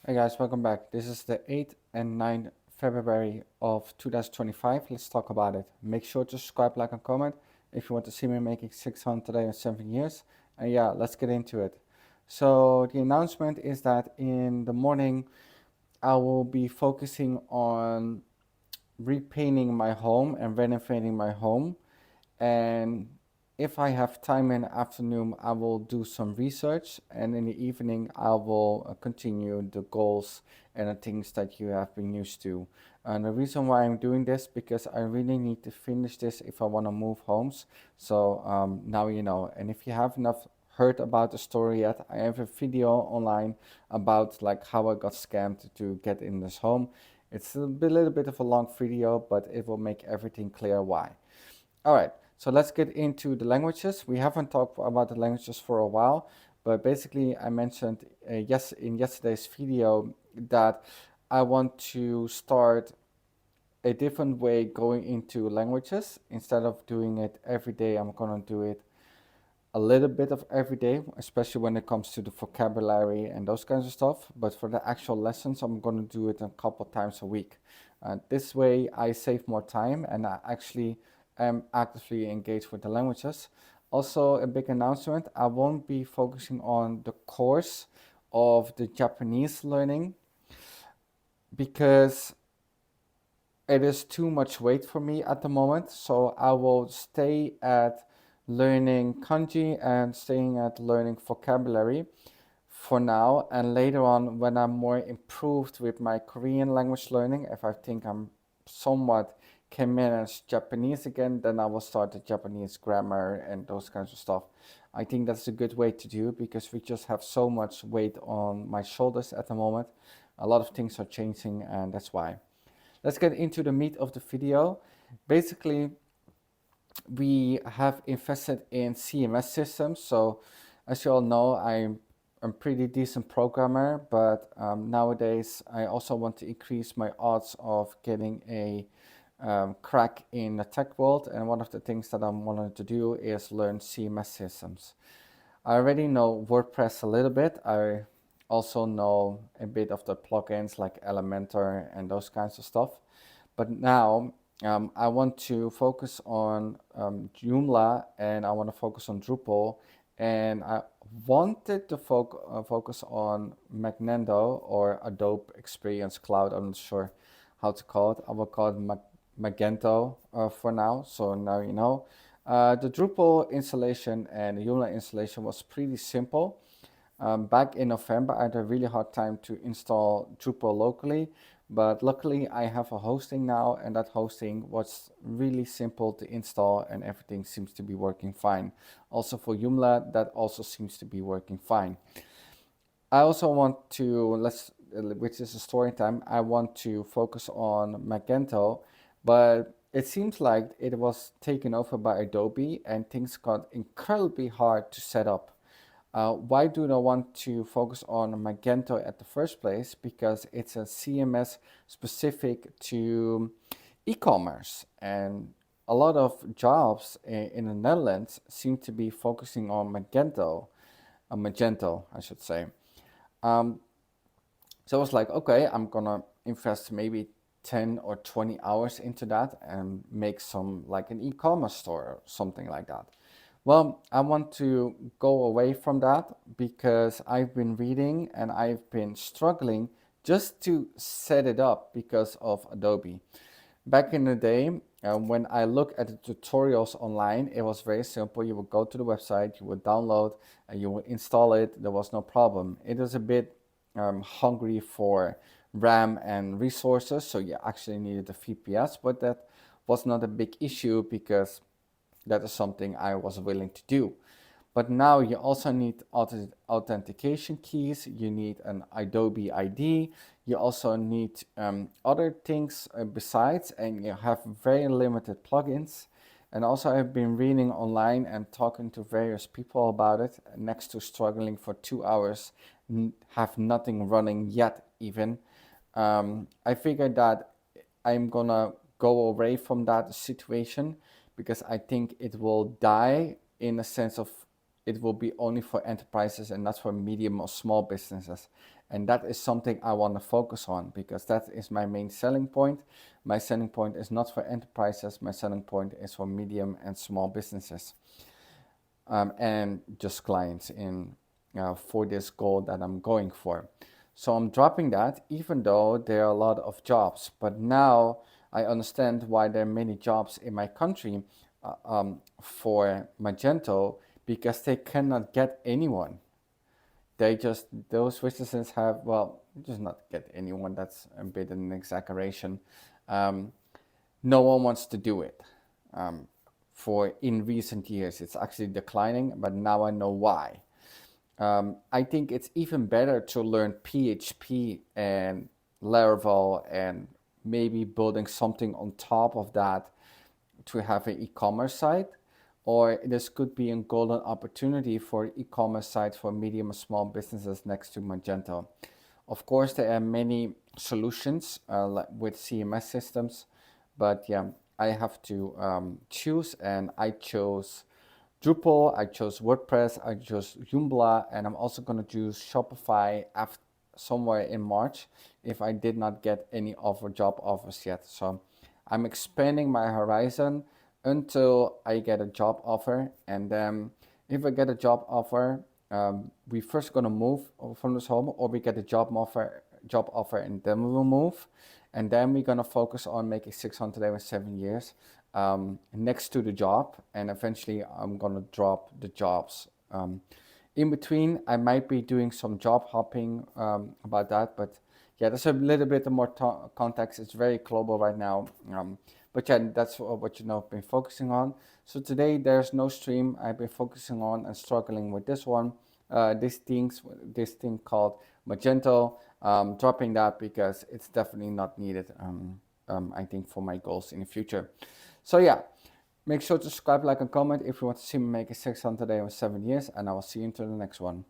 Hey guys, welcome back. This is the 8th and 9th February of 2025. Let's talk about it. Make sure to subscribe, like, and comment if you want to see me making 600 today in 7 years. And yeah, let's get into it. So the announcement is that in the morning, I will be focusing on repainting my home and renovating my home. And if I have time in the afternoon, I will do some research, and in the evening, I will continue the goals and the things that you have been used to. And the reason why I'm doing this because I really need to finish this if I want to move homes. So now you know. And if you have not heard about the story yet, I have a video online about like how I got scammed to get in this home. It's little bit of a long video, but it will make everything clear why. All right, so let's get into the languages. We haven't talked about the languages for a while, but basically I mentioned in yesterday's video that I want to start a different way going into languages. Instead of doing it every day, I'm gonna do it a little bit of every day, especially when it comes to the vocabulary and those kinds of stuff. But for the actual lessons, I'm gonna do it a couple times a week. This way, I save more time and I actually am actively engaged with the languages. Also, a big announcement, I won't be focusing on the course of the Japanese learning because it is too much weight for me at the moment. So I will stay at learning kanji and staying at learning vocabulary for now. And later on, when I'm more improved with my Korean language learning, if I think I'm somewhat can manage Japanese again, then I will start the Japanese grammar and those kinds of stuff. I think that's a good way to do because we just have so much weight on my shoulders at the moment. A lot of things are changing, and that's why. Let's get into the meat of the video. Basically, we have invested in CMS systems. So as you all know, I'm a pretty decent programmer, but nowadays I also want to increase my odds of getting a crack in the tech world. And one of the things that I'm wanting to do is learn CMS systems. I already know WordPress a little bit. I also know a bit of the plugins like Elementor and those kinds of stuff. But now I want to focus on Joomla and I want to focus on Drupal. And I wanted to focus on Magento or Adobe Experience Cloud. I'm not sure how to call it. I will call it Magento for now. So now you know. The Drupal installation and the Joomla installation was pretty simple. Back in November, I had a really hard time to install Drupal locally, but luckily I have a hosting now, and that hosting was really simple to install, and everything seems to be working fine. Also for Joomla, that also seems to be working fine. I also want to, which is a story time, I want to focus on Magento, but it seems like it was taken over by Adobe and things got incredibly hard to set up. Why do I want to focus on Magento at the first place? Because it's a CMS specific to e-commerce, and a lot of jobs in the Netherlands seem to be focusing on Magento, I should say. Um, so I was like, okay, I'm gonna invest maybe 10 or 20 hours into that and make some like an e-commerce store or something like that. Well, I want to go away from that because I've been reading and I've been struggling just to set it up because of Adobe. Back in the day, when I look at the tutorials online, it was very simple. You would go to the website, you would download, and you would install it. There was no problem. It was a bit hungry for RAM and resources, so you actually needed a VPS, but that was not a big issue because that is something I was willing to do. But now you also need authentication keys, you need an Adobe ID, you also need other things besides, and you have very limited plugins. And also I've been reading online and talking to various people about it, next to struggling for 2 hours, have nothing running yet even. I figured that I'm gonna go away from that situation because I think it will die in a sense of it will be only for enterprises and not for medium or small businesses. And that is something I want to focus on because that is my main selling point. My selling point is not for enterprises. My selling point is for medium and small businesses, and just clients in for this goal that I'm going for. So I'm dropping that, even though there are a lot of jobs. But now I understand why there are many jobs in my country for Magento, because they cannot get anyone. Those businesses have, well, just not get anyone, that's a bit an exaggeration. Um, no one wants to do it. For in recent years, it's actually declining, but now I know why. I think it's even better to learn PHP and Laravel and maybe building something on top of that to have an e-commerce site, or this could be a golden opportunity for e-commerce sites for medium and small businesses next to Magento. Of course, there are many solutions with CMS systems, but yeah, I have to choose, and I chose Drupal, I chose WordPress, I chose Joomla, and I'm also going to choose Shopify somewhere in March if I did not get any job offers yet. So I'm expanding my horizon until I get a job offer, and then if I get a job offer, we first gonna move from this home, or we get a job offer, and then we will move, and then we're gonna focus on making 600 over 7 years next to the job, and eventually I'm gonna drop the jobs. In between, I might be doing some job hopping about that, but yeah, there's a little bit more context. It's very global right now. But yeah, that's what I've been focusing on. So today there's no stream. I've been focusing on and struggling with this one, this thing called Magento. Dropping that because it's definitely not needed. I think for my goals in the future. So yeah, make sure to subscribe, like, and comment if you want to see me make a 600 today in 7 years, and I will see you until the next one.